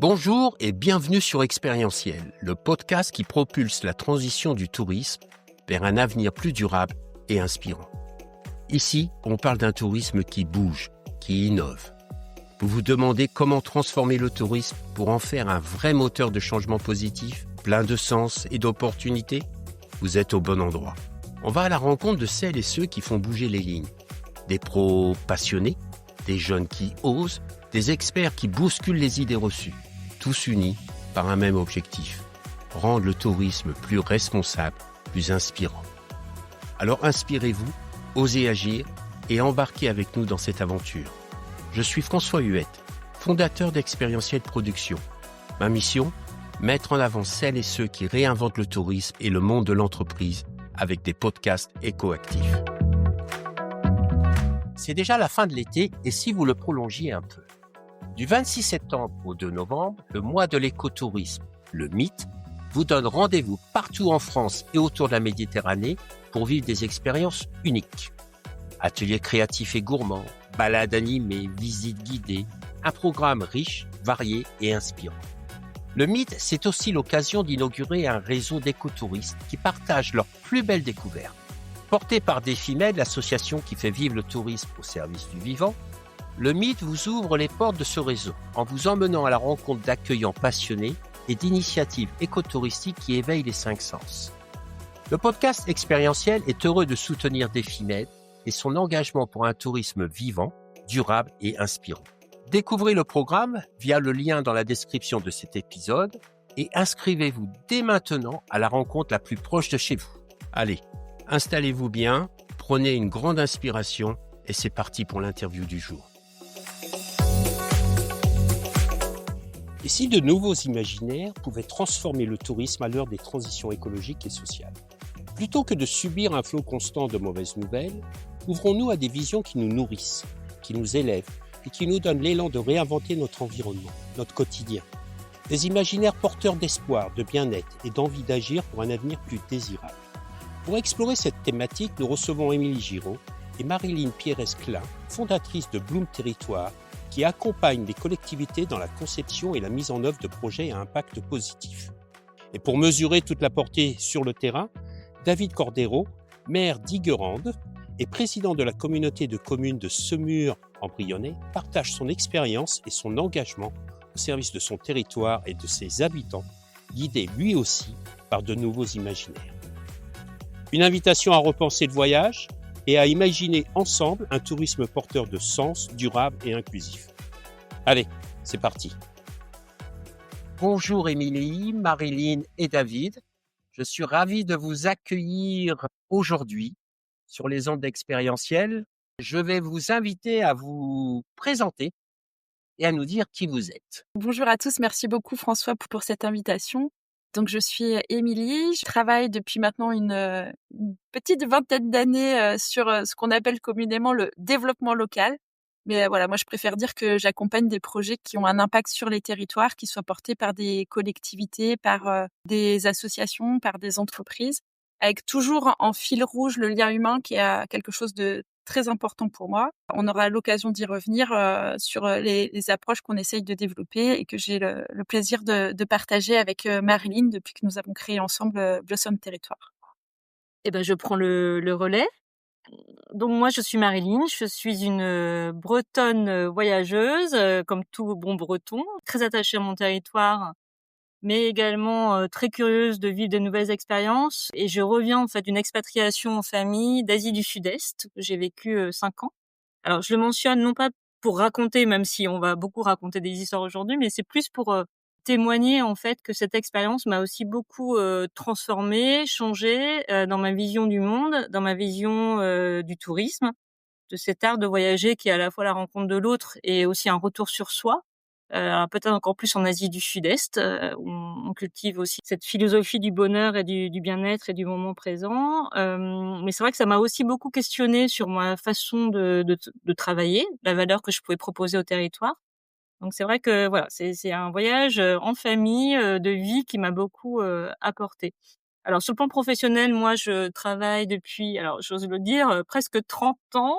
Bonjour et bienvenue sur Expérientiel, le podcast qui propulse la transition du tourisme vers un avenir plus durable et inspirant. Ici, on parle d'un tourisme qui bouge, qui innove. Vous vous demandez comment transformer le tourisme pour en faire un vrai moteur de changement positif, plein de sens et d'opportunités? Vous êtes au bon endroit. On va à la rencontre de celles et ceux qui font bouger les lignes. Des pros passionnés, des jeunes qui osent, des experts qui bousculent les idées reçues. Tous unis par un même objectif, rendre le tourisme plus responsable, plus inspirant. Alors inspirez-vous, osez agir et embarquez avec nous dans cette aventure. Je suis François Huette, fondateur d'Expérientiel Production. Ma mission, mettre en avant celles et ceux qui réinventent le tourisme et le monde de l'entreprise avec des podcasts écoactifs. C'est déjà la fin de l'été et si vous le prolongiez un peu. Du 26 septembre au 2 novembre, le mois de l'écotourisme, le MIT, vous donne rendez-vous partout en France et autour de la Méditerranée pour vivre des expériences uniques. Ateliers créatifs et gourmands, balades animées, visites guidées, un programme riche, varié et inspirant. Le MIT, c'est aussi l'occasion d'inaugurer un réseau d'écotouristes qui partagent leurs plus belles découvertes. Porté par Défimed, l'association qui fait vivre le tourisme au service du vivant, le MIT vous ouvre les portes de ce réseau en vous emmenant à la rencontre d'accueillants passionnés et d'initiatives écotouristiques qui éveillent les cinq sens. Le podcast Expérientiel est heureux de soutenir Défimed et son engagement pour un tourisme vivant, durable et inspirant. Découvrez le programme via le lien dans la description de cet épisode et inscrivez-vous dès maintenant à la rencontre la plus proche de chez vous. Allez, installez-vous bien, prenez une grande inspiration et c'est parti pour l'interview du jour. Et si de nouveaux imaginaires pouvaient transformer le tourisme à l'heure des transitions écologiques et sociales? Plutôt que de subir un flot constant de mauvaises nouvelles, ouvrons-nous à des visions qui nous nourrissent, qui nous élèvent et qui nous donnent l'élan de réinventer notre environnement, notre quotidien. Des imaginaires porteurs d'espoir, de bien-être et d'envie d'agir pour un avenir plus désirable. Pour explorer cette thématique, nous recevons Émilie Giraud et Marilyn Pierres-Klein, fondatrice de Bloom Territoire, qui accompagne les collectivités dans la conception et la mise en œuvre de projets à impact positif. Et pour mesurer toute la portée sur le terrain, David Cordero, maire d'Iguerande et président de la communauté de communes de Semur en Brionnais, partage son expérience et son engagement au service de son territoire et de ses habitants, guidé lui aussi par de nouveaux imaginaires. Une invitation à repenser le voyage et à imaginer ensemble un tourisme porteur de sens, durable et inclusif. Allez, c'est parti. Bonjour Émilie, Marilyn et David. Je suis ravi de vous accueillir aujourd'hui sur les ondes d'Expérientiel. Je vais vous inviter à vous présenter et à nous dire qui vous êtes. Bonjour à tous, merci beaucoup François pour cette invitation. Donc je suis Émilie, je travaille depuis maintenant une petite vingtaine d'années sur ce qu'on appelle communément le développement local. Mais voilà, moi je préfère dire que j'accompagne des projets qui ont un impact sur les territoires, qui soient portés par des collectivités, par des associations, par des entreprises, avec toujours en fil rouge le lien humain qui est quelque chose de très important pour moi. On aura l'occasion d'y revenir sur les approches qu'on essaye de développer et que j'ai le plaisir de partager avec Marilyn depuis que nous avons créé ensemble Blossom Territoire. Eh ben, je prends le relais. Donc moi, je suis Marilyn, je suis une Bretonne voyageuse, comme tout bon Breton, très attachée à mon territoire, mais également très curieuse de vivre de nouvelles expériences. Et je reviens en fait d'une expatriation en famille d'Asie du Sud-Est. J'ai vécu 5 ans. Alors je le mentionne non pas pour raconter, même si on va beaucoup raconter des histoires aujourd'hui, mais c'est plus pour témoigner en fait que cette expérience m'a aussi beaucoup transformée, changée dans ma vision du monde, dans ma vision du tourisme, de cet art de voyager qui est à la fois la rencontre de l'autre et aussi un retour sur soi. Alors peut-être encore plus en Asie du Sud-Est, où on cultive aussi cette philosophie du bonheur et du bien-être et du moment présent. Mais c'est vrai que ça m'a aussi beaucoup questionnée sur ma façon de travailler, la valeur que je pouvais proposer au territoire. Donc c'est vrai que voilà, c'est un voyage en famille, de vie qui m'a beaucoup apporté. Alors sur le plan professionnel, moi je travaille depuis, alors j'ose le dire, presque 30 ans.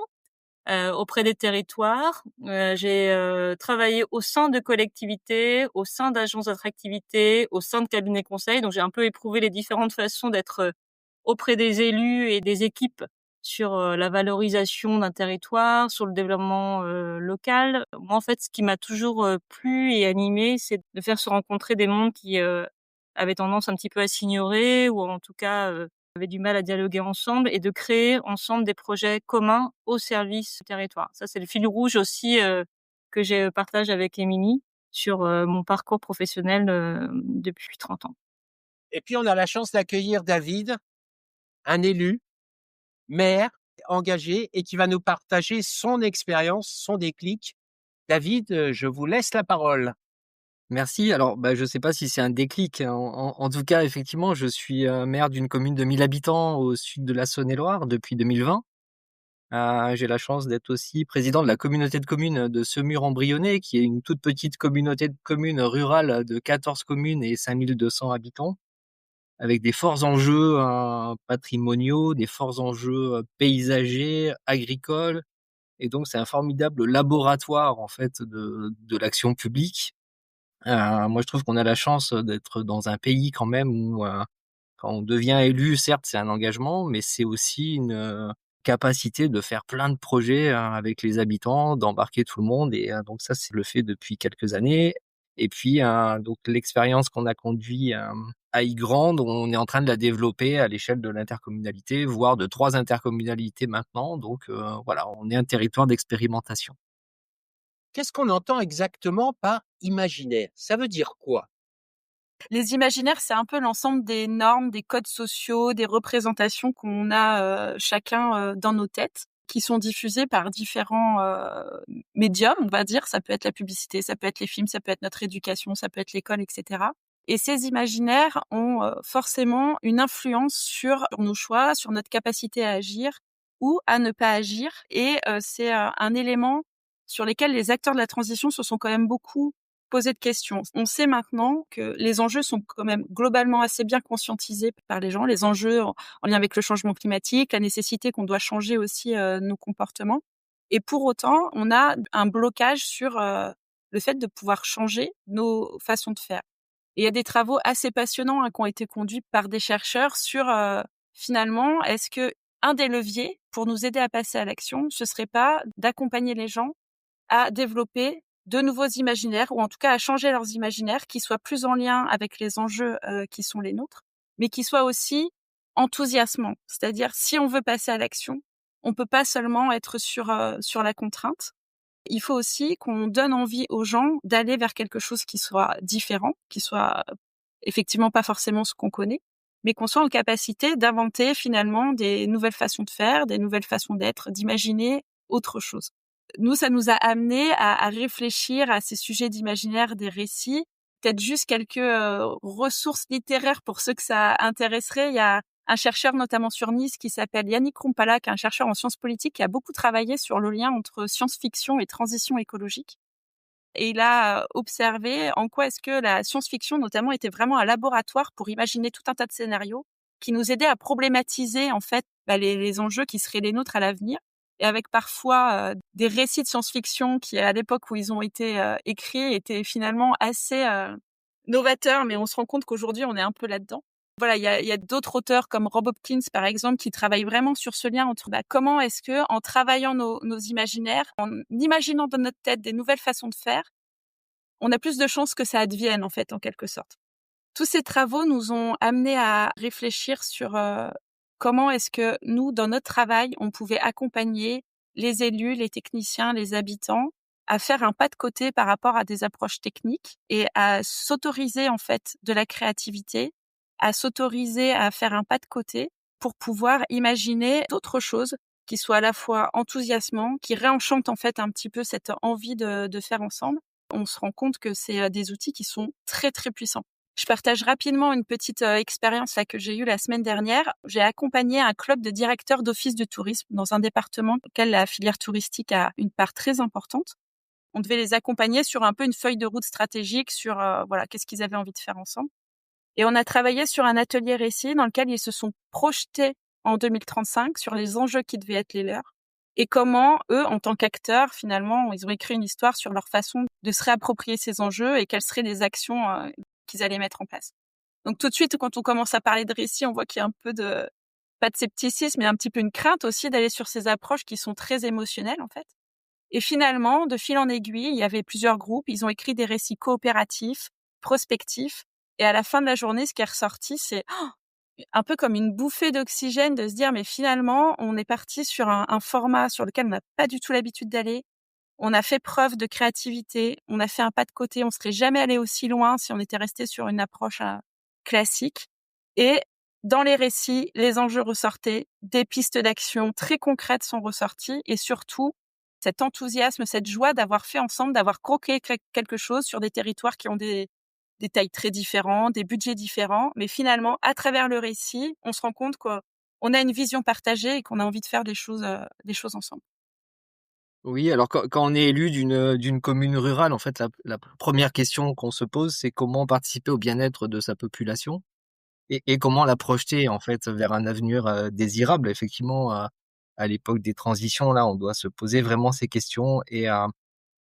auprès des territoires. J'ai travaillé au sein de collectivités, au sein d'agences d'attractivité, au sein de cabinets conseils. Donc j'ai un peu éprouvé les différentes façons d'être auprès des élus et des équipes sur la valorisation d'un territoire, sur le développement local. Moi, en fait, ce qui m'a toujours plu et animé, c'est de faire se rencontrer des mondes qui avaient tendance un petit peu à s'ignorer ou en tout cas avaient du mal à dialoguer ensemble et de créer ensemble des projets communs au service du territoire. Ça, c'est le fil rouge aussi que je partage avec Émilie sur mon parcours professionnel depuis 30 ans. Et puis, on a la chance d'accueillir David, un élu, maire, engagé et qui va nous partager son expérience, son déclic. David, je vous laisse la parole. Merci. Alors, je sais pas si c'est un déclic, hein. En tout cas, effectivement, je suis maire d'une commune de 1000 habitants au sud de la Saône-et-Loire depuis 2020. J'ai la chance d'être aussi président de la communauté de communes de Semur-en-Brionnais, qui est une toute petite communauté de communes rurales de 14 communes et 5200 habitants, avec des forts enjeux patrimoniaux, des forts enjeux paysagers, agricoles. Et donc, c'est un formidable laboratoire, en fait, de l'action publique. Moi, je trouve qu'on a la chance d'être dans un pays quand même où, quand on devient élu, certes, c'est un engagement, mais c'est aussi une capacité de faire plein de projets avec les habitants, d'embarquer tout le monde. Et donc ça, c'est le fait depuis quelques années. Et puis, donc l'expérience qu'on a conduit à Ygrande, on est en train de la développer à l'échelle de l'intercommunalité, voire de 3 intercommunalités maintenant. Donc voilà, on est un territoire d'expérimentation. Qu'est-ce qu'on entend exactement par imaginaire? Ça veut dire quoi? Les imaginaires, c'est un peu l'ensemble des normes, des codes sociaux, des représentations qu'on a chacun dans nos têtes, qui sont diffusées par différents médiums, on va dire. Ça peut être la publicité, ça peut être les films, ça peut être notre éducation, ça peut être l'école, etc. Et ces imaginaires ont forcément une influence sur nos choix, sur notre capacité à agir ou à ne pas agir. Et c'est un élément sur lequel les acteurs de la transition se sont quand même beaucoup poser de questions. On sait maintenant que les enjeux sont quand même globalement assez bien conscientisés par les gens, les enjeux en lien avec le changement climatique, la nécessité qu'on doit changer aussi nos comportements. Et pour autant, on a un blocage sur le fait de pouvoir changer nos façons de faire. Et il y a des travaux assez passionnants qui ont été conduits par des chercheurs sur finalement, est-ce que un des leviers pour nous aider à passer à l'action, ce serait pas d'accompagner les gens à développer de nouveaux imaginaires, ou en tout cas à changer leurs imaginaires, qui soient plus en lien avec les enjeux qui sont les nôtres, mais qui soient aussi enthousiasmants. C'est-à-dire, si on veut passer à l'action, on peut pas seulement être sur la contrainte. Il faut aussi qu'on donne envie aux gens d'aller vers quelque chose qui soit différent, qui soit effectivement pas forcément ce qu'on connaît, mais qu'on soit en capacité d'inventer finalement des nouvelles façons de faire, des nouvelles façons d'être, d'imaginer autre chose. Nous, ça nous a amené à réfléchir à ces sujets d'imaginaire des récits. Peut-être juste quelques ressources littéraires pour ceux que ça intéresserait. Il y a un chercheur notamment sur Nice qui s'appelle Yannick Rumpala, qui est un chercheur en sciences politiques, qui a beaucoup travaillé sur le lien entre science-fiction et transition écologique. Et il a observé en quoi est-ce que la science-fiction notamment était vraiment un laboratoire pour imaginer tout un tas de scénarios qui nous aidaient à problématiser en fait les enjeux qui seraient les nôtres à l'avenir, et avec parfois des récits de science-fiction qui, à l'époque où ils ont été écrits, étaient finalement assez novateurs, mais on se rend compte qu'aujourd'hui, on est un peu là-dedans. Voilà, il y a d'autres auteurs comme Rob Hopkins, par exemple, qui travaillent vraiment sur ce lien entre comment est-ce que, en travaillant nos imaginaires, en imaginant dans notre tête des nouvelles façons de faire, on a plus de chances que ça advienne, en fait, en quelque sorte. Tous ces travaux nous ont amenés à réfléchir sur comment est-ce que nous, dans notre travail, on pouvait accompagner les élus, les techniciens, les habitants à faire un pas de côté par rapport à des approches techniques et à s'autoriser en fait de la créativité, à s'autoriser à faire un pas de côté pour pouvoir imaginer d'autres choses qui soient à la fois enthousiasmants, qui réenchantent en fait un petit peu cette envie de faire ensemble. On se rend compte que c'est des outils qui sont très très puissants. Je partage rapidement une petite expérience là que j'ai eue la semaine dernière. J'ai accompagné un club de directeurs d'office de tourisme dans un département dans lequel la filière touristique a une part très importante. On devait les accompagner sur un peu une feuille de route stratégique sur voilà, qu'est-ce qu'ils avaient envie de faire ensemble. Et on a travaillé sur un atelier récit dans lequel ils se sont projetés en 2035 sur les enjeux qui devaient être les leurs. et comment eux, en tant qu'acteurs, finalement, ils ont écrit une histoire sur leur façon de se réapproprier ces enjeux et quelles seraient les actions qu'ils allaient mettre en place. Donc tout de suite, quand on commence à parler de récit, on voit qu'il y a un peu de, pas de scepticisme, mais un petit peu une crainte aussi d'aller sur ces approches qui sont très émotionnelles en fait. Et finalement, de fil en aiguille, il y avait plusieurs groupes, ils ont écrit des récits coopératifs, prospectifs, et à la fin de la journée, ce qui est ressorti, c'est un peu comme une bouffée d'oxygène de se dire, mais finalement, on est parti sur un format sur lequel on n'a pas du tout l'habitude d'aller. On a fait preuve de créativité, on a fait un pas de côté, on serait jamais allé aussi loin si on était resté sur une approche classique. Et dans les récits, les enjeux ressortaient, des pistes d'action très concrètes sont ressorties et surtout, cet enthousiasme, cette joie d'avoir fait ensemble, d'avoir croqué quelque chose sur des territoires qui ont des tailles très différentes, des budgets différents. Mais finalement, à travers le récit, on se rend compte qu'on a une vision partagée et qu'on a envie de faire des choses ensemble. Oui, alors quand on est élu d'une commune rurale, en fait, la première question qu'on se pose, c'est comment participer au bien-être de sa population et comment la projeter, en fait, vers un avenir désirable. Effectivement, à l'époque des transitions, là, on doit se poser vraiment ces questions et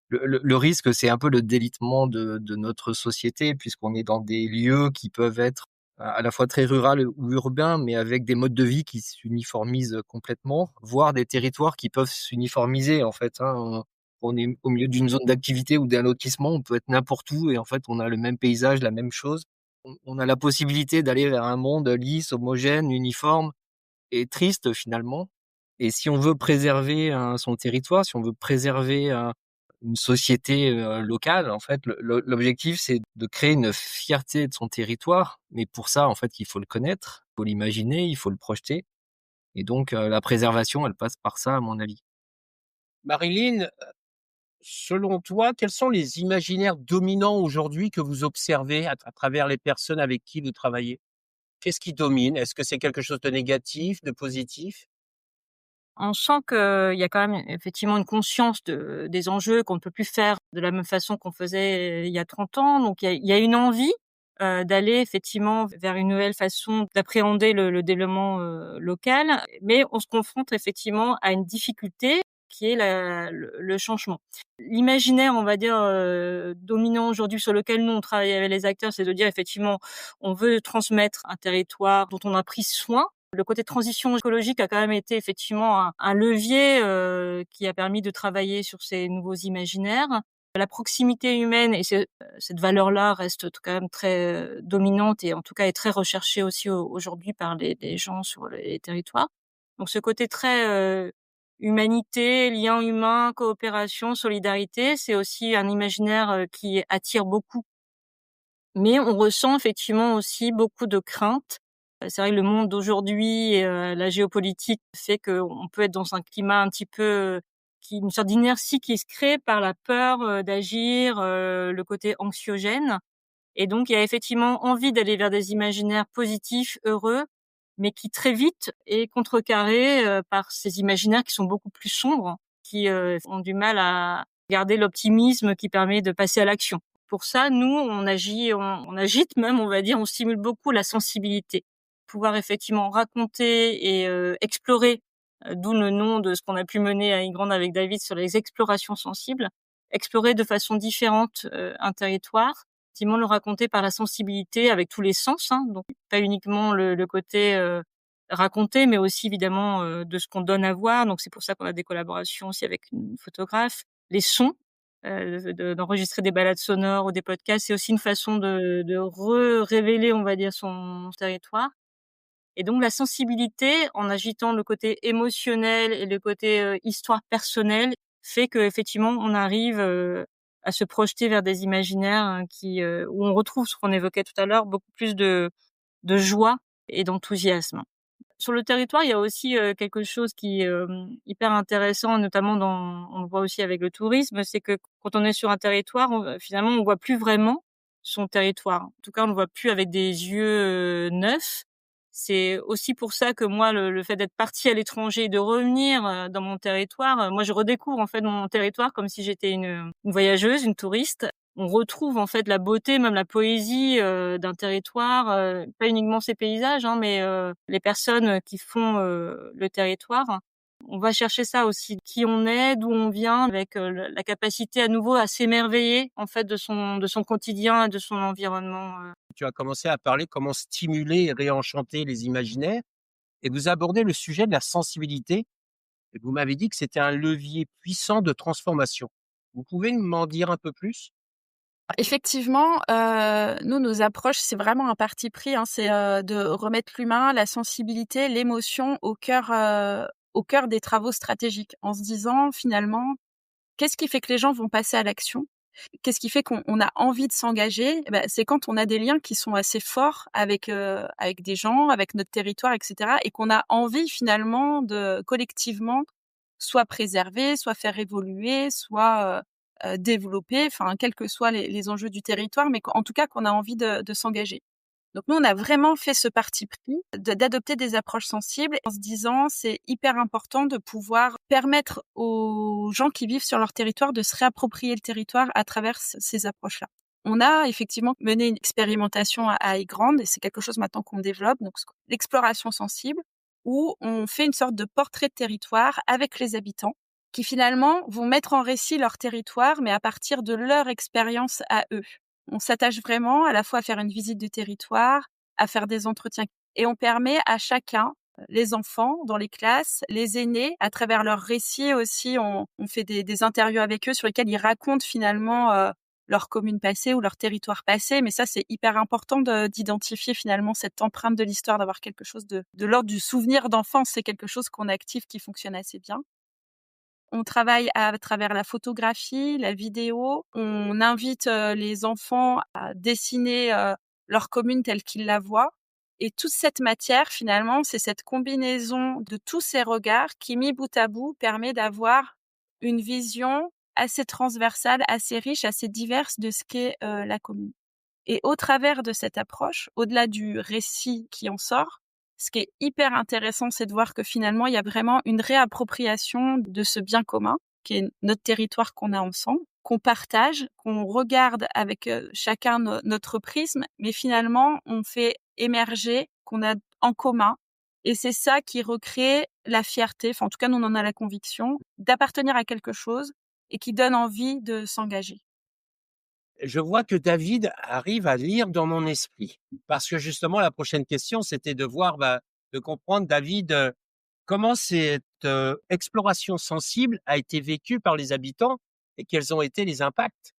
le risque, c'est un peu le délitement de notre société, puisqu'on est dans des lieux qui peuvent être à la fois très rural ou urbains, mais avec des modes de vie qui s'uniformisent complètement, voire des territoires qui peuvent s'uniformiser, en fait, hein. On est au milieu d'une zone d'activité ou d'un lotissement, on peut être n'importe où et en fait, on a le même paysage, la même chose. On a la possibilité d'aller vers un monde lisse, homogène, uniforme et triste finalement. Et si on veut préserver son territoire, si on veut préserver une société locale, en fait, l'objectif, c'est de créer une fierté de son territoire. Mais pour ça, en fait, il faut le connaître, il faut l'imaginer, il faut le projeter. Et donc, la préservation, elle passe par ça, à mon avis. Marilyn, selon toi, quels sont les imaginaires dominants aujourd'hui que vous observez à travers les personnes avec qui vous travaillez? Qu'est-ce qui domine? Est-ce que c'est quelque chose de négatif, de positif? On sent qu'il y a quand même effectivement une conscience des enjeux qu'on ne peut plus faire de la même façon qu'on faisait il y a 30 ans. Donc il y a une envie d'aller effectivement vers une nouvelle façon d'appréhender le développement local, mais on se confronte effectivement à une difficulté qui est le changement. L'imaginaire, on va dire, dominant aujourd'hui sur lequel nous on travaille avec les acteurs, c'est de dire effectivement on veut transmettre un territoire dont on a pris soin. Le côté transition écologique a quand même été effectivement un levier qui a permis de travailler sur ces nouveaux imaginaires. La proximité humaine et cette valeur-là reste quand même très dominante et en tout cas est très recherchée aussi aujourd'hui par les gens sur les territoires. Donc ce côté très humanité, lien humain, coopération, solidarité, c'est aussi un imaginaire qui attire beaucoup. Mais on ressent effectivement aussi beaucoup de craintes. C'est vrai que le monde d'aujourd'hui et la géopolitique fait qu'on peut être dans un climat un petit peu une sorte d'inertie qui se crée par la peur d'agir, le côté anxiogène. Et donc il y a effectivement envie d'aller vers des imaginaires positifs, heureux, mais qui très vite est contrecarré par ces imaginaires qui sont beaucoup plus sombres, qui ont du mal à garder l'optimisme qui permet de passer à l'action. Pour ça, nous, on agit, on agite même, on va dire, on stimule beaucoup la sensibilité. Pouvoir effectivement raconter et explorer, d'où le nom de ce qu'on a pu mener à Grande avec David sur les explorations sensibles. Explorer de façon différente un territoire, effectivement le raconter par la sensibilité avec tous les sens, hein, donc pas uniquement le côté raconter, mais aussi évidemment de ce qu'on donne à voir. Donc c'est pour ça qu'on a des collaborations aussi avec une photographe. Les sons, d'enregistrer des balades sonores ou des podcasts, c'est aussi une façon de révéler, on va dire, son territoire. Et donc la sensibilité, en agitant le côté émotionnel et le côté histoire personnelle, fait qu'effectivement on arrive à se projeter vers des imaginaires où on retrouve ce qu'on évoquait tout à l'heure, beaucoup plus de joie et d'enthousiasme. Sur le territoire, il y a aussi quelque chose qui est hyper intéressant, notamment on le voit aussi avec le tourisme, c'est que quand on est sur un territoire, finalement, on voit plus vraiment son territoire. En tout cas, on le voit plus avec des yeux neufs. C'est aussi pour ça que moi, le fait d'être partie à l'étranger et de revenir dans mon territoire, moi, je redécouvre en fait mon territoire comme si j'étais une voyageuse, une touriste. On retrouve en fait la beauté, même la poésie d'un territoire, pas uniquement ses paysages, hein, mais les personnes qui font le territoire. On va chercher ça aussi, qui on est, d'où on vient, avec la capacité à nouveau à s'émerveiller en fait de son quotidien et de son environnement. Tu as commencé à parler comment stimuler et réenchanter les imaginaires et vous abordez le sujet de la sensibilité et vous m'avez dit que c'était un levier puissant de transformation. Vous pouvez m'en dire un peu plus? Effectivement, nous, nos approches, c'est vraiment un parti pris, hein. C'est, de remettre l'humain, la sensibilité, l'émotion au cœur des travaux stratégiques, en se disant finalement: «Qu'est-ce qui fait que les gens vont passer à l'action? Qu'est-ce qui fait qu'on a envie de s'engager?» Et bah, c'est quand on a des liens qui sont assez forts avec des gens, avec notre territoire et cetera, et qu'on a envie finalement de collectivement soit préserver, soit faire évoluer, soit, développer, enfin quels que soient les enjeux du territoire, mais qu'en tout cas qu'on a envie de s'engager. Donc nous, on a vraiment fait ce parti pris d'adopter des approches sensibles en se disant: «C'est hyper important de pouvoir permettre aux gens qui vivent sur leur territoire de se réapproprier le territoire à travers ces approches-là». On a effectivement mené une expérimentation à Aille Grande et c'est quelque chose maintenant qu'on développe, donc l'exploration sensible, où on fait une sorte de portrait de territoire avec les habitants qui finalement vont mettre en récit leur territoire, mais à partir de leur expérience à eux. On s'attache vraiment à la fois à faire une visite du territoire, à faire des entretiens et on permet à chacun, les enfants dans les classes, les aînés, à travers leurs récits aussi, on fait des interviews avec eux sur lesquels ils racontent finalement, leur commune passée ou leur territoire passé. Mais ça, c'est hyper important d'identifier finalement cette empreinte de l'histoire, d'avoir quelque chose de l'ordre du souvenir d'enfance. C'est quelque chose qu'on active, qui fonctionne assez bien. On travaille à travers la photographie, la vidéo. On invite, les enfants à dessiner, leur commune telle qu'ils la voient et toute cette matière finalement, c'est cette combinaison de tous ces regards qui, mis bout à bout, permet d'avoir une vision assez transversale, assez riche, assez diverse de ce qu'est, la commune. Et au travers de cette approche, au-delà du récit qui en sort, ce qui est hyper intéressant, c'est de voir que finalement, il y a vraiment une réappropriation de ce bien commun, qui est notre territoire qu'on a ensemble, qu'on partage, qu'on regarde avec chacun notre prisme, mais finalement, on fait émerger qu'on a en commun. Et c'est ça qui recrée la fierté, enfin en tout cas, nous on en a la conviction, d'appartenir à quelque chose et qui donne envie de s'engager. Je vois que David arrive à lire dans mon esprit. Parce que justement, la prochaine question, c'était de voir, de comprendre, David, comment cette exploration sensible a été vécue par les habitants et quels ont été les impacts.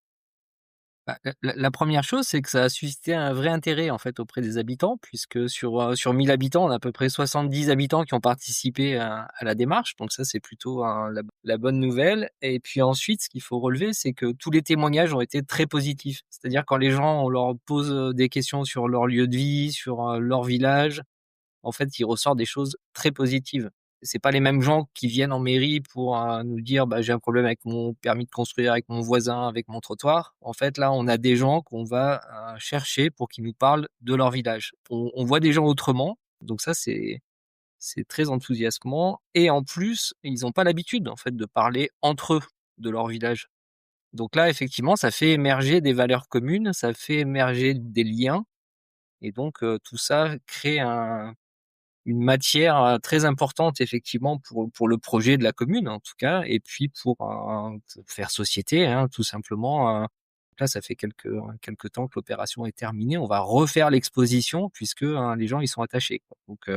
Bah, la 1re chose, c'est que ça a suscité un vrai intérêt, en fait, auprès des habitants puisque sur 1 000 habitants, on a à peu près 70 habitants qui ont participé à la démarche. Donc ça, c'est plutôt la bonne nouvelle et puis ensuite, ce qu'il faut relever, c'est que tous les témoignages ont été très positifs. C'est-à-dire quand les gens, on leur pose, des questions sur leur lieu de vie, sur, leur village, en fait, il ressort des choses très positives. C'est pas les mêmes gens qui viennent en mairie pour, nous dire: «Bah, j'ai un problème avec mon permis de construire, avec mon voisin, avec mon trottoir». En fait, là, on a des gens qu'on va, chercher pour qu'ils nous parlent de leur village. On voit des gens autrement, donc ça, c'est très enthousiasmant et en plus, ils ont pas l'habitude, en fait, de parler entre eux de leur village. Donc là, effectivement, ça fait émerger des valeurs communes, ça fait émerger des liens et donc tout ça crée une matière, très importante effectivement pour le projet de la commune en tout cas et puis pour faire société, hein, tout simplement, là ça fait quelque temps que l'opération est terminée. On va refaire l'exposition puisque, les gens ils sont attachés, quoi. Donc,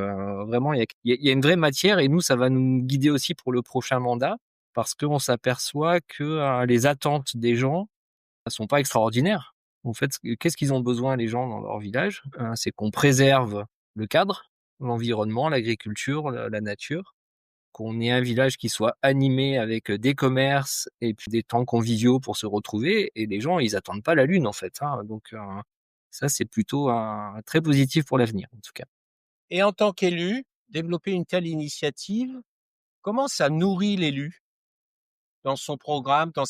vraiment il y a une vraie matière et nous ça va nous guider aussi pour le prochain mandat parce qu'on s'aperçoit que, les attentes des gens sont pas extraordinaires. En fait, qu'est-ce qu'ils ont besoin les gens dans leur village? C'est qu'on préserve le cadre, l'environnement, l'agriculture, la nature, qu'on ait un village qui soit animé avec, des commerces et puis des temps conviviaux pour se retrouver et les gens, ils attendent pas la lune, en fait, hein, donc ça, c'est plutôt très positif pour l'avenir, en tout cas. Et en tant qu'élu, développer une telle initiative, comment ça nourrit l'élu dans son programme, dans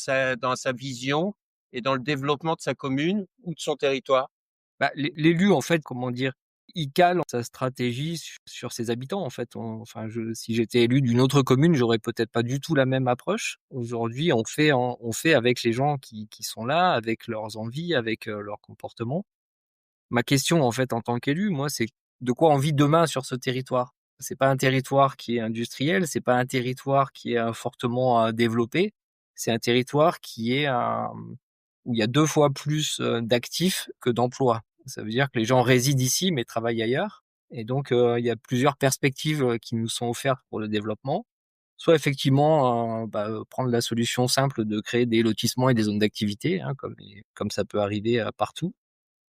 sa vision et dans le développement de sa commune ou de son territoire? Bah, l'élu, en fait, comment dire? Il cale sa stratégie sur ses habitants, en fait. Enfin, si j'étais élu d'une autre commune, j'aurais peut-être pas du tout la même approche. Aujourd'hui, on fait avec les gens qui sont là, avec leurs envies, avec, leur comportement. Ma question, en fait, en tant qu'élu, moi, c'est de quoi on vit demain sur ce territoire? C'est pas un territoire qui est industriel, c'est pas un territoire qui est fortement développé. C'est un territoire qui est où il y a 2 fois plus d'actifs que d'emplois. Ça veut dire que les gens résident ici mais travaillent ailleurs. Et donc, il y a plusieurs perspectives qui nous sont offertes pour le développement. Soit effectivement, prendre la solution simple de créer des lotissements et des zones d'activité, hein, comme ça peut arriver partout.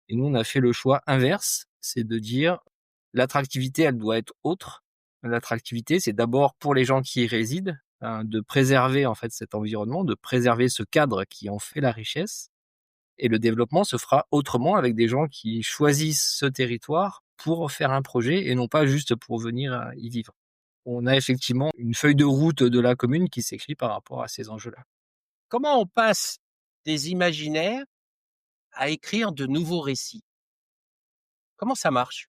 Et nous, on a fait le choix inverse, c'est de dire l'attractivité, elle doit être autre. L'attractivité, c'est d'abord pour les gens qui y résident, de préserver en fait cet environnement, de préserver ce cadre qui en fait la richesse. Et le développement se fera autrement avec des gens qui choisissent ce territoire pour faire un projet et non pas juste pour venir y vivre. On a effectivement une feuille de route de la commune qui s'écrit par rapport à ces enjeux-là. Comment on passe des imaginaires à écrire de nouveaux récits? Comment ça marche?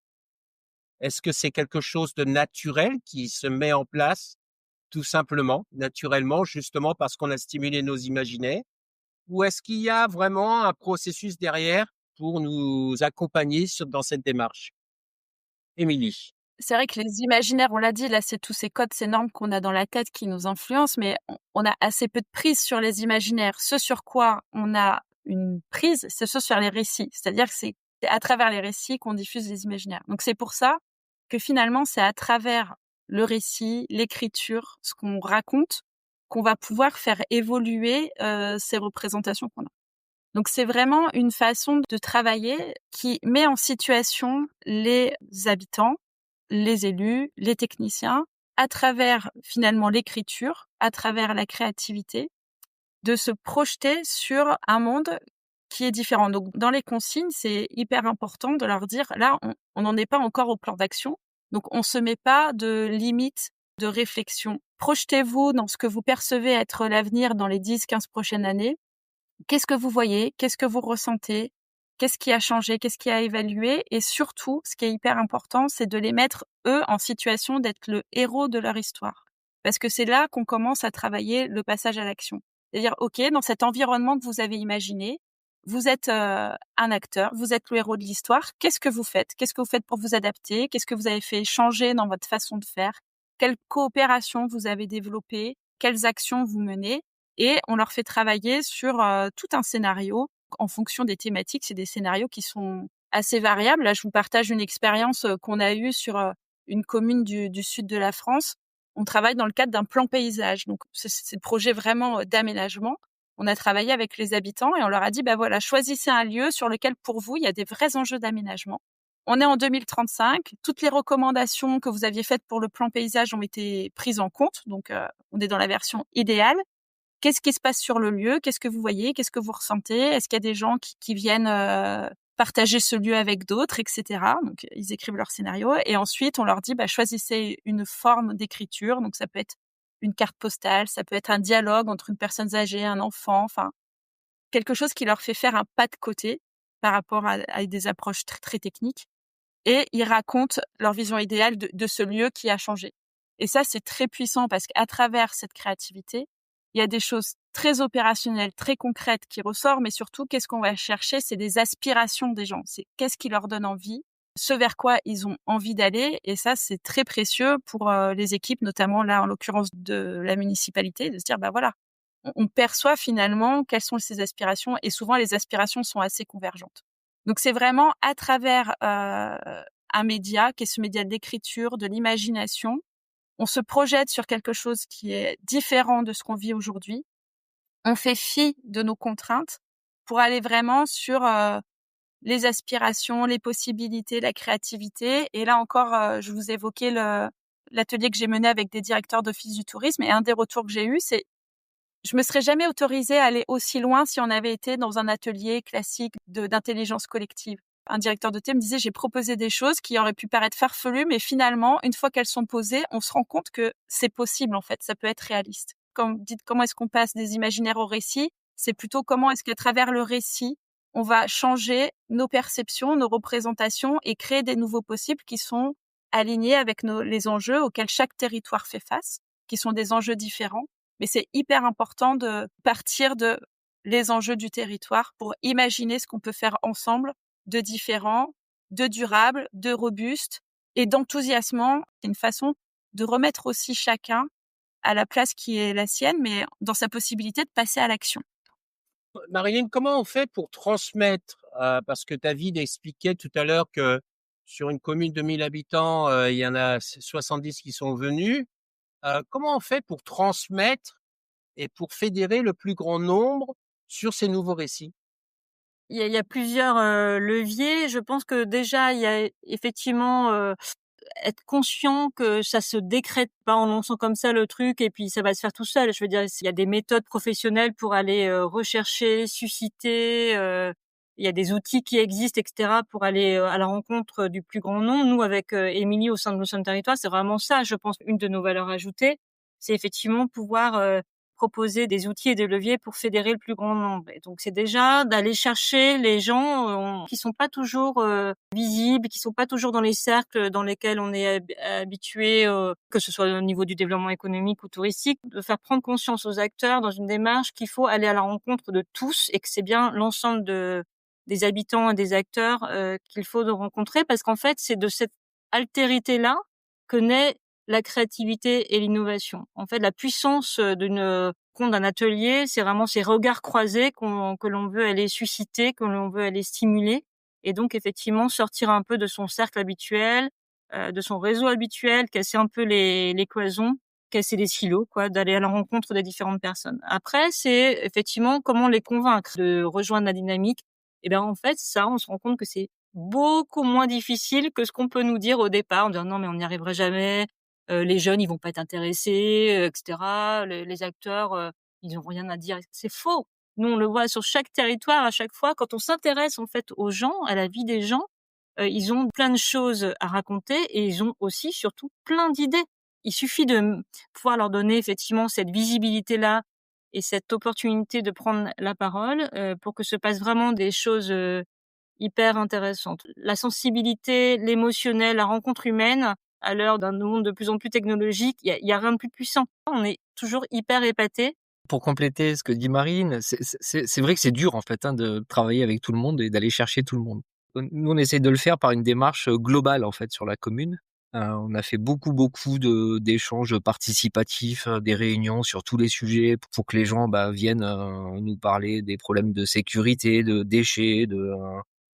Est-ce que c'est quelque chose de naturel qui se met en place tout simplement, naturellement, justement parce qu'on a stimulé nos imaginaires? Ou est-ce qu'il y a vraiment un processus derrière pour nous accompagner dans cette démarche? Émilie. C'est vrai que les imaginaires, on l'a dit, là, c'est tous ces codes, ces normes qu'on a dans la tête qui nous influencent, mais on a assez peu de prise sur les imaginaires. Ce sur quoi on a une prise, c'est ce sur les récits. C'est-à-dire que c'est à travers les récits qu'on diffuse les imaginaires. Donc c'est pour ça que finalement, c'est à travers le récit, l'écriture, ce qu'on raconte, qu'on va pouvoir faire évoluer ces représentations qu'on a. Donc c'est vraiment une façon de travailler qui met en situation les habitants, les élus, les techniciens, à travers finalement l'écriture, à travers la créativité, de se projeter sur un monde qui est différent. Donc dans les consignes, c'est hyper important de leur dire, là, on n'en est pas encore au plan d'action, donc on se met pas de limite de réflexion. Projetez-vous dans ce que vous percevez être l'avenir dans les 10-15 prochaines années. Qu'est-ce que vous voyez? Qu'est-ce que vous ressentez? Qu'est-ce qui a changé? Qu'est-ce qui a évalué? Et surtout, ce qui est hyper important, c'est de les mettre, eux, en situation d'être le héros de leur histoire. Parce que c'est là qu'on commence à travailler le passage à l'action. C'est-à-dire, OK, dans cet environnement que vous avez imaginé, vous êtes un acteur, vous êtes le héros de l'histoire. Qu'est-ce que vous faites? Qu'est-ce que vous faites pour vous adapter? Qu'est-ce que vous avez fait changer dans votre façon de faire? Quelle coopération vous avez développée? Quelles actions vous menez? Et on leur fait travailler sur tout un scénario en fonction des thématiques. C'est des scénarios qui sont assez variables. Là, je vous partage une expérience qu'on a eue sur une commune du sud de la France. On travaille dans le cadre d'un plan paysage. Donc, c'est le projet vraiment d'aménagement. On a travaillé avec les habitants et on leur a dit, bah voilà, choisissez un lieu sur lequel, pour vous, il y a des vrais enjeux d'aménagement. On est en 2035. Toutes les recommandations que vous aviez faites pour le plan paysage ont été prises en compte. Donc, on est dans la version idéale. Qu'est-ce qui se passe sur le lieu? Qu'est-ce que vous voyez? Qu'est-ce que vous ressentez? Est-ce qu'il y a des gens qui viennent partager ce lieu avec d'autres, etc. Donc, ils écrivent leur scénario. Et ensuite, on leur dit, choisissez une forme d'écriture. Donc, ça peut être une carte postale, ça peut être un dialogue entre une personne âgée, un enfant, enfin, quelque chose qui leur fait faire un pas de côté par rapport à des approches très, très techniques. Et ils racontent leur vision idéale de ce lieu qui a changé. Et ça, c'est très puissant parce qu'à travers cette créativité, il y a des choses très opérationnelles, très concrètes qui ressortent, mais surtout, qu'est-ce qu'on va chercher? C'est des aspirations des gens. C'est qu'est-ce qui leur donne envie, ce vers quoi ils ont envie d'aller. Et ça, c'est très précieux pour les équipes, notamment là, en l'occurrence de la municipalité, de se dire, voilà, on perçoit finalement quelles sont ces aspirations. Et souvent, les aspirations sont assez convergentes. Donc, c'est vraiment à travers un média, qui est ce média de l'écriture, de l'imagination, on se projette sur quelque chose qui est différent de ce qu'on vit aujourd'hui. On fait fi de nos contraintes pour aller vraiment sur les aspirations, les possibilités, la créativité. Et là encore, je vous évoquais l'atelier que j'ai mené avec des directeurs d'office du tourisme. Et un des retours que j'ai eu, c'est je me serais jamais autorisée à aller aussi loin si on avait été dans un atelier classique d'intelligence collective. Un directeur de thé me disait, j'ai proposé des choses qui auraient pu paraître farfelues, mais finalement, une fois qu'elles sont posées, on se rend compte que c'est possible, en fait, ça peut être réaliste. Quand vous dites comment est-ce qu'on passe des imaginaires au récit, c'est plutôt comment est-ce qu'à travers le récit, on va changer nos perceptions, nos représentations et créer des nouveaux possibles qui sont alignés avec les enjeux auxquels chaque territoire fait face, qui sont des enjeux différents. Mais c'est hyper important de partir de les enjeux du territoire pour imaginer ce qu'on peut faire ensemble de différent, de durable, de robuste, et d'enthousiasmant. C'est une façon de remettre aussi chacun à la place qui est la sienne, mais dans sa possibilité de passer à l'action. Marilyn, comment on fait pour transmettre, parce que David expliquait tout à l'heure que sur une commune de 1000 habitants, il y en a 70 qui sont venus. Comment on fait pour transmettre et pour fédérer le plus grand nombre sur ces nouveaux récits? Il y a plusieurs, leviers. Je pense que déjà, il y a effectivement, être conscient que ça se décrète pas en lançant comme ça le truc et puis ça va se faire tout seul. Je veux dire, il y a des méthodes professionnelles pour aller, rechercher, susciter, il y a des outils qui existent et cetera pour aller, à la rencontre du plus grand nombre. Nous, avec, Émilie, au sein de Notion de Territoire, c'est vraiment ça, je pense, une de nos valeurs ajoutées. C'est effectivement pouvoir, proposer des outils et des leviers pour fédérer le plus grand nombre. Et donc c'est déjà d'aller chercher les gens, qui sont pas toujours, visibles, qui sont pas toujours dans les cercles dans lesquels on est habitué, que ce soit au niveau du développement économique ou touristique, de faire prendre conscience aux acteurs dans une démarche qu'il faut aller à la rencontre de tous et que c'est bien l'ensemble des habitants et des acteurs, qu'il faut de rencontrer parce qu'en fait, c'est de cette altérité-là que naît la créativité et l'innovation. En fait, la puissance d'un atelier, c'est vraiment ces regards croisés que l'on veut aller susciter, que l'on veut aller stimuler et donc effectivement sortir un peu de son cercle habituel, de son réseau habituel, casser un peu les cloisons, casser les silos quoi, d'aller à la rencontre des différentes personnes. Après, c'est effectivement comment les convaincre de rejoindre la dynamique. Et ben en fait, ça, on se rend compte que c'est beaucoup moins difficile que ce qu'on peut nous dire au départ en disant: «Non mais on n'y arriverait jamais, les jeunes, ils vont pas être intéressés, et cetera. Les acteurs, ils ont rien à dire». C'est faux. Nous, on le voit sur chaque territoire, à chaque fois, quand on s'intéresse, en fait, aux gens, à la vie des gens, ils ont plein de choses à raconter et ils ont aussi, surtout, plein d'idées. Il suffit de pouvoir leur donner effectivement cette visibilité-là et cette opportunité de prendre la parole, pour que se passent vraiment des choses, hyper intéressantes. La sensibilité, l'émotionnel, la rencontre humaine, à l'heure d'un monde de plus en plus technologique, il y a rien de plus puissant. On est toujours hyper épatés. Pour compléter ce que dit Marine, c'est vrai que c'est dur en fait, hein, de travailler avec tout le monde et d'aller chercher tout le monde. Nous, on essaie de le faire par une démarche, globale en fait sur la commune. On a fait beaucoup d'échanges participatifs, des réunions sur tous les sujets pour que les gens, bah, viennent, nous parler des problèmes de sécurité, de déchets,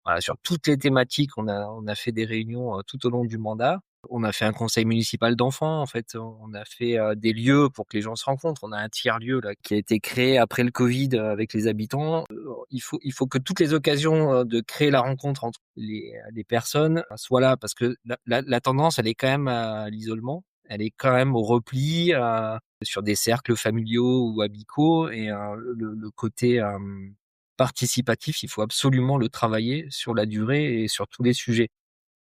voilà, sur toutes les thématiques. On a fait des réunions, tout au long du mandat. On a fait un conseil municipal d'enfants, en fait. On a fait, des lieux pour que les gens se rencontrent. On a un tiers-lieu là qui a été créé après le Covid, avec les habitants. Il faut que toutes les occasions, de créer la rencontre entre les personnes, soient là parce que la tendance, elle est quand même à l'isolement. Elle est quand même au repli, sur des cercles familiaux ou amicaux et le côté, participatif, il faut absolument le travailler sur la durée et sur tous les sujets.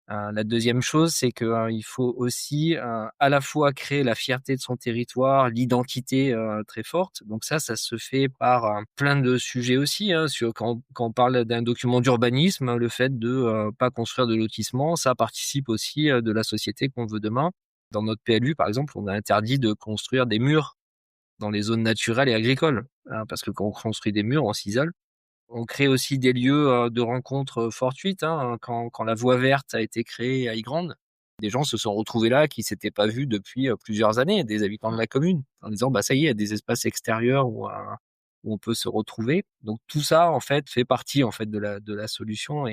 La deuxième chose, c'est que, il faut aussi, à la fois créer la fierté de son territoire, l'identité, très forte. Donc ça se fait par, plein de sujets aussi, hein, sur quand on parle d'un document d'urbanisme, le fait de, pas construire de lotissement, ça participe aussi, de la société qu'on veut demain. Dans notre PLU, par exemple, on a interdit de construire des murs dans les zones naturelles et agricoles, hein, parce que quand on construit des murs, on s'isole. On crée aussi des lieux, de rencontres, fortuites, hein. Quand la voie verte a été créée à Ygrande, des gens se sont retrouvés là qui s'étaient pas vus depuis, plusieurs années, des habitants de la commune, en disant: «Bah, ça y est, il y a des espaces extérieurs où on peut se retrouver». Donc tout ça, en fait, fait partie, en fait, de la solution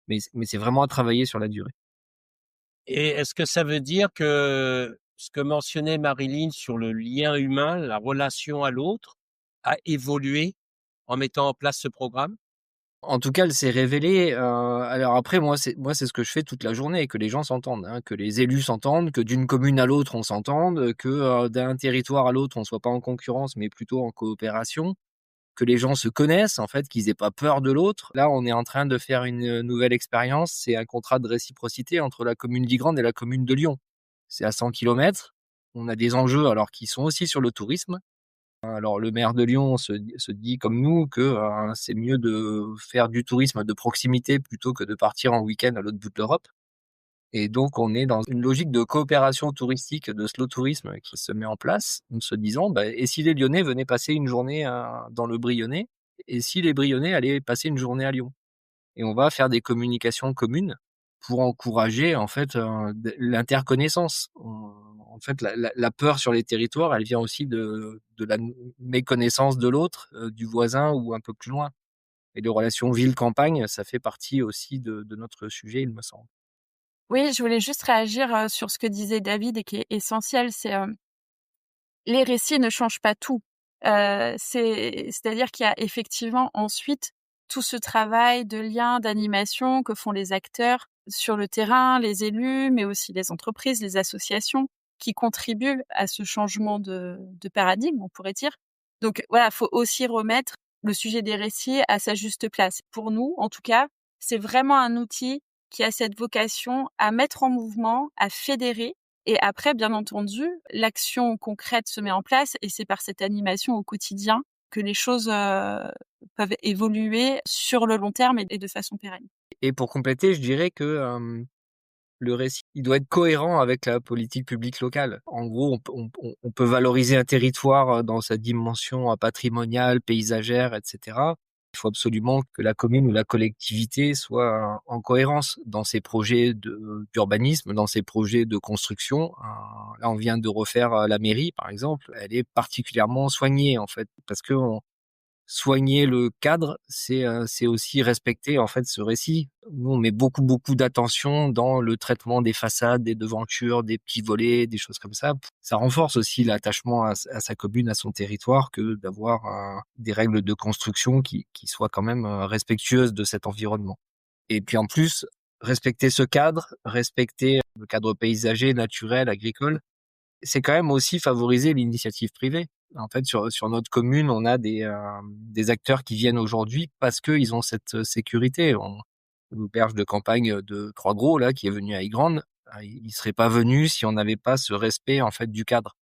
mais c'est vraiment à travailler sur la durée. Et est-ce que ça veut dire que ce que mentionnait Marilyn sur le lien humain, la relation à l'autre, a évolué en mettant en place ce programme? En tout cas, elle s'est révélée, alors après moi c'est ce que je fais toute la journée, que les gens s'entendent, hein, que les élus s'entendent, que d'une commune à l'autre on s'entende, que, d'un territoire à l'autre on soit pas en concurrence mais plutôt en coopération, que les gens se connaissent en fait, qu'ils aient pas peur de l'autre. Là, on est en train de faire une, nouvelle expérience, c'est un contrat de réciprocité entre la commune d'Ygrande et la commune de Lyon. C'est à 100 kilomètres. On a des enjeux alors qui sont aussi sur le tourisme. Alors le maire de Lyon se dit comme nous que, c'est mieux de faire du tourisme de proximité plutôt que de partir en week-end à l'autre bout de l'Europe et donc on est dans une logique de coopération touristique, de slow tourisme qui se met en place, en se disant: «Bah, et si les Lyonnais venaient passer une journée, dans le Brionnais? Et si les Brionnais allaient passer une journée à Lyon?» Et on va faire des communications communes pour encourager en fait l'interconnaissance. En fait, la peur sur les territoires, elle vient aussi de la méconnaissance de l'autre, du voisin ou un peu plus loin. Et les relations ville-campagne, ça fait partie aussi de notre sujet, il me semble. Oui, je voulais juste réagir, sur ce que disait David et qui est essentiel, c'est, les récits ne changent pas tout. C'est-à-dire qu'il y a effectivement ensuite tout ce travail de lien, d'animation que font les acteurs sur le terrain, les élus, mais aussi les entreprises, les associations qui contribuent à ce changement de paradigme, on pourrait dire. Donc voilà, faut aussi remettre le sujet des récits à sa juste place. Pour nous, en tout cas, c'est vraiment un outil qui a cette vocation à mettre en mouvement, à fédérer et après, bien entendu, l'action concrète se met en place et c'est par cette animation au quotidien que les choses peuvent évoluer sur le long terme et de façon pérenne. Et pour compléter, je dirais que le récit, il doit être cohérent avec la politique publique locale. En gros, on peut valoriser un territoire dans sa dimension patrimoniale, paysagère, etc. Il faut absolument que la commune ou la collectivité soit en cohérence dans ses projets d'urbanisme, dans ses projets de construction. Là, on vient de refaire la mairie, par exemple. Elle est particulièrement soignée, en fait, parce que soigner le cadre, c'est aussi respecter en fait ce récit. Nous, on met beaucoup d'attention dans le traitement des façades, des devantures, des petits volets, des choses comme ça. Ça renforce aussi l'attachement à sa commune, à son territoire, que d'avoir des règles de construction qui soient quand même respectueuses de cet environnement. Et puis en plus, respecter ce cadre, respecter le cadre paysager, naturel, agricole, c'est quand même aussi favoriser l'initiative privée. En fait, sur notre commune, on a des acteurs qui viennent aujourd'hui parce qu'ils ont cette sécurité. L'auberge de campagne de Trois-Gros, là, qui est venu à Ygrande, il serait pas venu si on n'avait pas ce respect, en fait, du cadre.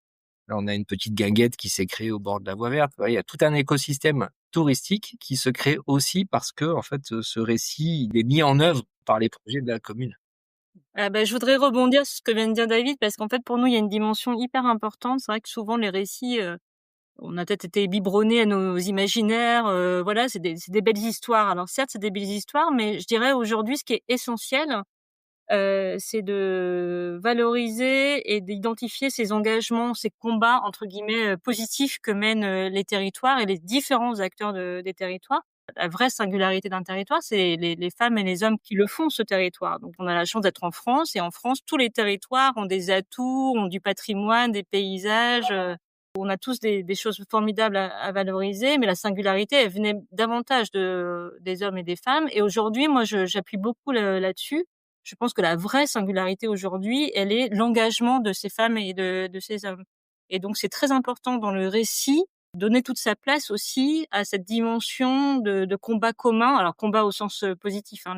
Là, on a une petite guinguette qui s'est créée au bord de la voie verte. Il y a tout un écosystème touristique qui se crée aussi parce que, en fait, ce récit, il est mis en œuvre par les projets de la commune. Je voudrais rebondir sur ce que vient de dire David, parce qu'en fait, pour nous, il y a une dimension hyper importante. C'est vrai que souvent, les récits, on a peut-être été biberonnés à nos imaginaires. Voilà, c'est des belles histoires. Alors certes, c'est des belles histoires, mais je dirais aujourd'hui, ce qui est essentiel, c'est de valoriser et d'identifier ces engagements, ces combats entre guillemets positifs que mènent les territoires et les différents acteurs des territoires. La vraie singularité d'un territoire, c'est les femmes et les hommes qui le font, ce territoire. Donc on a la chance d'être en France, et en France, tous les territoires ont des atouts, ont du patrimoine, des paysages. On a tous des choses formidables à valoriser, mais la singularité, elle venait davantage des hommes et des femmes. Et aujourd'hui, moi, j'appuie beaucoup là-dessus. Je pense que la vraie singularité aujourd'hui, elle est l'engagement de ces femmes et de ces hommes. Et donc, c'est très important dans le récit, donner toute sa place aussi à cette dimension de combat commun. Alors, combat au sens positif, hein,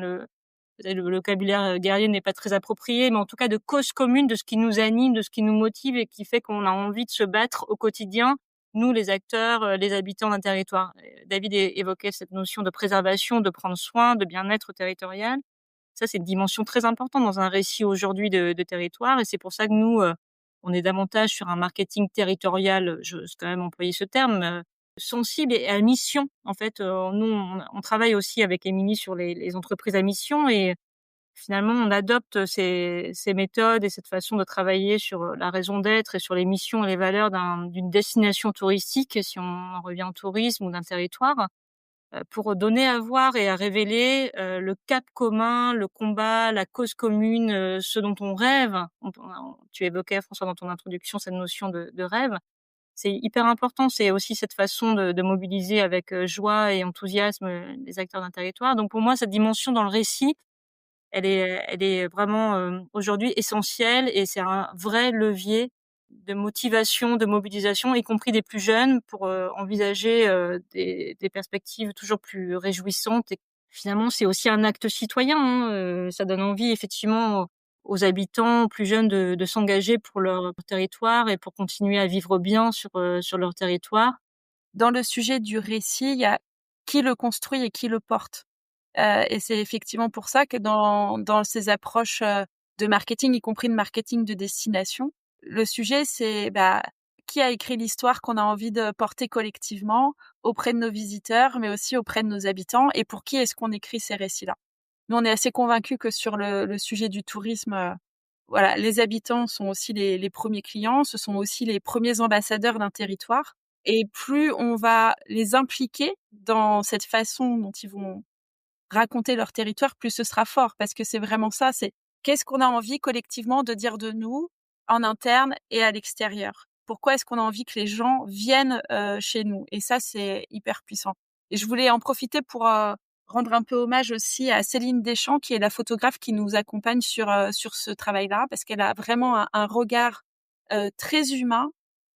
peut-être le vocabulaire guerrier n'est pas très approprié, mais en tout cas de cause commune, de ce qui nous anime, de ce qui nous motive et qui fait qu'on a envie de se battre au quotidien, nous, les acteurs, les habitants d'un territoire. David évoquait cette notion de préservation, de prendre soin, de bien-être territorial. Ça, c'est une dimension très importante dans un récit aujourd'hui de territoire, et c'est pour ça que nous, on est davantage sur un marketing territorial, j'ose quand même employer ce terme, sensible et à mission. En fait, nous, on travaille aussi avec Émilie sur les entreprises à mission, et finalement, on adopte ces méthodes et cette façon de travailler sur la raison d'être et sur les missions et les valeurs d'une destination touristique, si on en revient au tourisme, ou d'un territoire, pour donner à voir et à révéler le cap commun, le combat, la cause commune, ce dont on rêve. Tu évoquais, François, dans ton introduction, cette notion de rêve. C'est hyper important. C'est aussi cette façon de mobiliser avec joie et enthousiasme les acteurs d'un territoire. Donc pour moi, cette dimension dans le récit, elle est vraiment aujourd'hui essentielle, et c'est un vrai levier de motivation, de mobilisation, y compris des plus jeunes, pour envisager des perspectives toujours plus réjouissantes. Et finalement, c'est aussi un acte citoyen, hein, ça donne envie effectivement aux habitants plus jeunes de s'engager pour leur territoire et pour continuer à vivre bien sur leur territoire. Dans le sujet du récit, il y a qui le construit et qui le porte. Et c'est effectivement pour ça que dans ces approches de marketing, y compris de marketing de destination, le sujet c'est qui a écrit l'histoire qu'on a envie de porter collectivement auprès de nos visiteurs, mais aussi auprès de nos habitants, et pour qui est-ce qu'on écrit ces récits-là. nous, on est assez convaincus que sur le sujet du tourisme, voilà, les habitants sont aussi les premiers clients, ce sont aussi les premiers ambassadeurs d'un territoire. Et plus on va les impliquer dans cette façon dont ils vont raconter leur territoire, plus ce sera fort. Parce que c'est vraiment ça, c'est qu'est-ce qu'on a envie collectivement de dire de nous en interne et à l'extérieur? Pourquoi est-ce qu'on a envie que les gens viennent chez nous? Et ça, c'est hyper puissant. Et je voulais en profiter pour rendre un peu hommage aussi à Céline Deschamps, qui est la photographe qui nous accompagne sur ce travail-là, parce qu'elle a vraiment un regard très humain.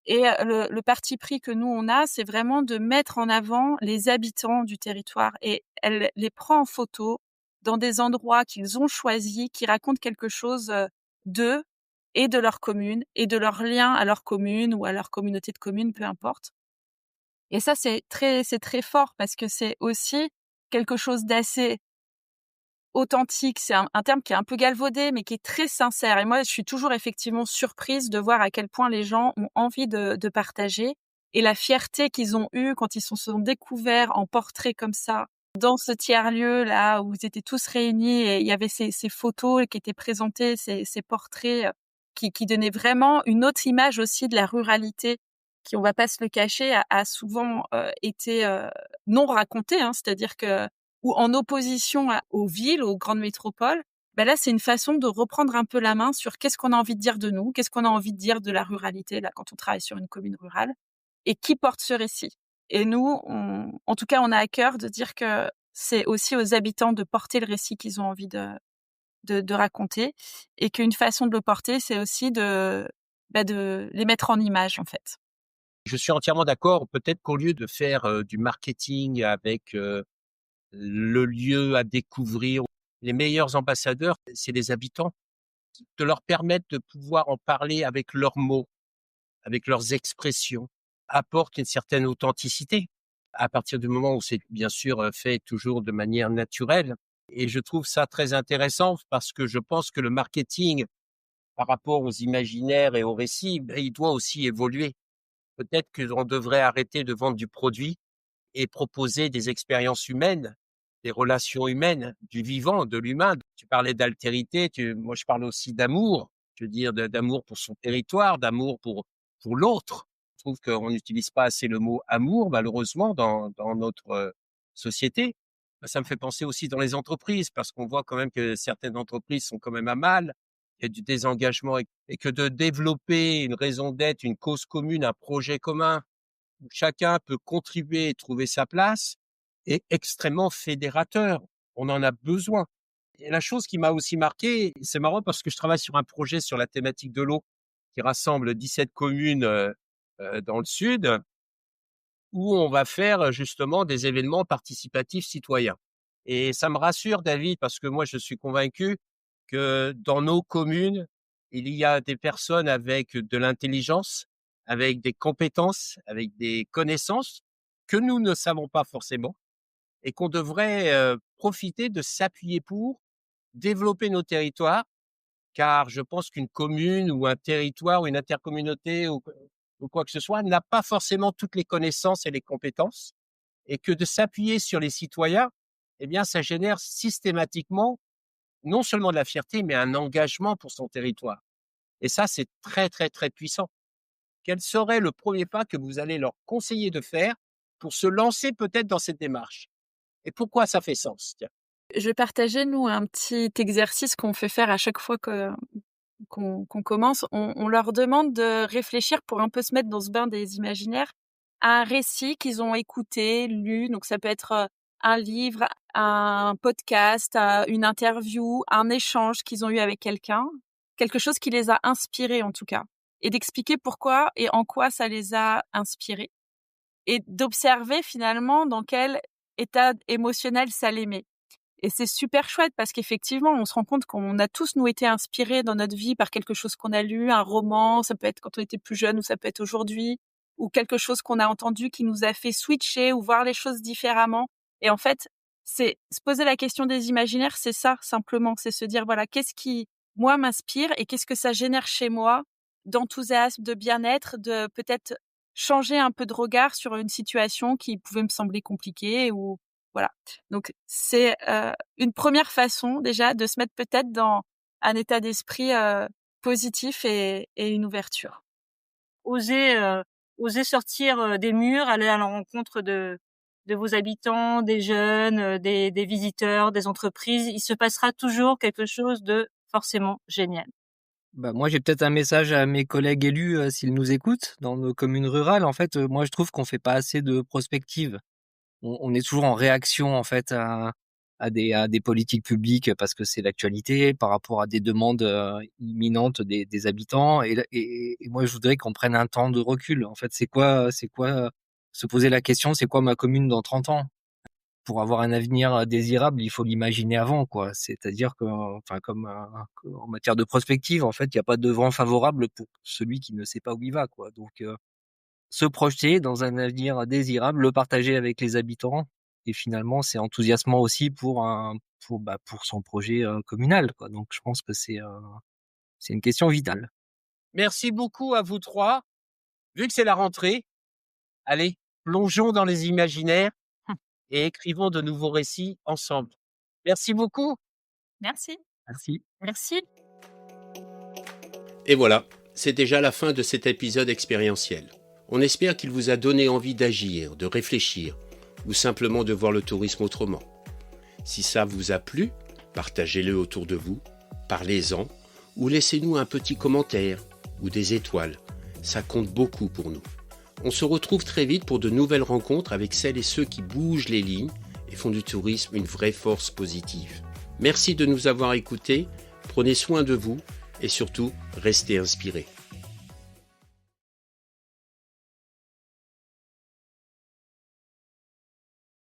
Et le parti pris que nous, on a, c'est vraiment de mettre en avant les habitants du territoire. Et elle les prend en photo dans des endroits qu'ils ont choisis, qui racontent quelque chose d'eux et de leur commune et de leur lien à leur commune ou à leur communauté de communes, peu importe. Et ça, c'est très fort parce que c'est aussi quelque chose d'assez authentique. C'est un terme qui est un peu galvaudé, mais qui est très sincère. Et moi, je suis toujours effectivement surprise de voir à quel point les gens ont envie de partager et la fierté qu'ils ont eue quand ils se sont découverts en portrait comme ça, dans ce tiers-lieu là où ils étaient tous réunis et il y avait ces photos qui étaient présentées, ces portraits qui donnaient vraiment une autre image aussi de la ruralité qui, on va pas se le cacher, a souvent été non racontée, hein, c'est-à-dire que ou en opposition aux villes, aux grandes métropoles. Ben là, c'est une façon de reprendre un peu la main sur qu'est-ce qu'on a envie de dire de nous, qu'est-ce qu'on a envie de dire de la ruralité là quand on travaille sur une commune rurale et qui porte ce récit. Et nous, en tout cas, on a à cœur de dire que c'est aussi aux habitants de porter le récit qu'ils ont envie de raconter et qu'une façon de le porter, c'est aussi de les mettre en image en fait. Je suis entièrement d'accord. Peut-être qu'au lieu de faire du marketing avec le lieu à découvrir, les meilleurs ambassadeurs, c'est les habitants. De leur permettre de pouvoir en parler avec leurs mots, avec leurs expressions, apporte une certaine authenticité. À partir du moment où c'est bien sûr fait toujours de manière naturelle. Et je trouve ça très intéressant parce que je pense que le marketing, par rapport aux imaginaires et aux récits, il doit aussi évoluer. Peut-être qu'on devrait arrêter de vendre du produit et proposer des expériences humaines, des relations humaines, du vivant, de l'humain. Tu parlais d'altérité, moi je parle aussi d'amour, je veux dire d'amour pour son territoire, d'amour pour l'autre. Je trouve qu'on n'utilise pas assez le mot amour, malheureusement, dans notre société. Ça me fait penser aussi dans les entreprises, parce qu'on voit quand même que certaines entreprises sont quand même à mal, il y a du désengagement et que de développer une raison d'être, une cause commune, un projet commun, où chacun peut contribuer et trouver sa place, est extrêmement fédérateur. On en a besoin. Et la chose qui m'a aussi marqué, c'est marrant parce que je travaille sur un projet sur la thématique de l'eau qui rassemble 17 communes dans le sud, où on va faire justement des événements participatifs citoyens. Et ça me rassure, David, parce que moi, je suis convaincu que dans nos communes, il y a des personnes avec de l'intelligence, avec des compétences, avec des connaissances que nous ne savons pas forcément et qu'on devrait profiter de s'appuyer pour développer nos territoires, car je pense qu'une commune ou un territoire ou une intercommunauté ou quoi que ce soit n'a pas forcément toutes les connaissances et les compétences et que de s'appuyer sur les citoyens, eh bien, ça génère systématiquement non seulement de la fierté, mais un engagement pour son territoire. Et ça, c'est très, très, très puissant. Quel serait le premier pas que vous allez leur conseiller de faire pour se lancer peut-être dans cette démarche? Et pourquoi ça fait sens? Tiens. Je vais partager, nous, un petit exercice qu'on fait faire à chaque fois qu'on commence. On leur demande de réfléchir pour un peu se mettre dans ce bain des imaginaires à un récit qu'ils ont écouté, lu. Donc, ça peut être un livre, un podcast, une interview, un échange qu'ils ont eu avec quelqu'un, quelque chose qui les a inspirés en tout cas, et d'expliquer pourquoi et en quoi ça les a inspirés, et d'observer finalement dans quel état émotionnel ça les met. Et c'est super chouette parce qu'effectivement, on se rend compte qu'on a tous, nous, été inspirés dans notre vie par quelque chose qu'on a lu, un roman, ça peut être quand on était plus jeune ou ça peut être aujourd'hui, ou quelque chose qu'on a entendu qui nous a fait switcher ou voir les choses différemment. Et en fait, c'est se poser la question des imaginaires, c'est ça, simplement. C'est se dire, voilà, qu'est-ce qui, moi, m'inspire et qu'est-ce que ça génère chez moi d'enthousiasme, de bien-être, de peut-être changer un peu de regard sur une situation qui pouvait me sembler compliquée ou Voilà. Donc c'est une première façon déjà de se mettre peut-être dans un état d'esprit positif et une ouverture. Oser, oser sortir des murs, aller à la rencontre de vos habitants, des jeunes, des visiteurs, des entreprises. Il se passera toujours quelque chose de forcément génial. Bah, moi, j'ai peut-être un message à mes collègues élus, s'ils nous écoutent dans nos communes rurales. En fait, moi, je trouve qu'on fait pas assez de prospective. On est toujours en réaction, en fait, à des politiques publiques parce que c'est l'actualité par rapport à des demandes, imminentes des habitants et moi, je voudrais qu'on prenne un temps de recul. En fait, se poser la question: «C'est quoi ma commune dans 30 ans?» Pour avoir un avenir désirable, il faut l'imaginer avant, quoi. C'est-à-dire que, enfin, comme en matière de prospective, en fait, il n'y a pas de vent favorable pour celui qui ne sait pas où il va, quoi. Donc, se projeter dans un avenir désirable, le partager avec les habitants, et finalement, c'est enthousiasmant aussi pour son projet communal, quoi. Donc, je pense que c'est une question vitale. Merci beaucoup à vous trois. Vu que c'est la rentrée, allez, plongeons dans les imaginaires et écrivons de nouveaux récits ensemble. Merci beaucoup. Merci. Merci. Merci. Et voilà, c'est déjà la fin de cet épisode expérientiel. On espère qu'il vous a donné envie d'agir, de réfléchir, ou simplement de voir le tourisme autrement. Si ça vous a plu, partagez-le autour de vous, parlez-en, ou laissez-nous un petit commentaire, ou des étoiles. Ça compte beaucoup pour nous. On se retrouve très vite pour de nouvelles rencontres avec celles et ceux qui bougent les lignes et font du tourisme une vraie force positive. Merci de nous avoir écoutés, prenez soin de vous et surtout, restez inspirés.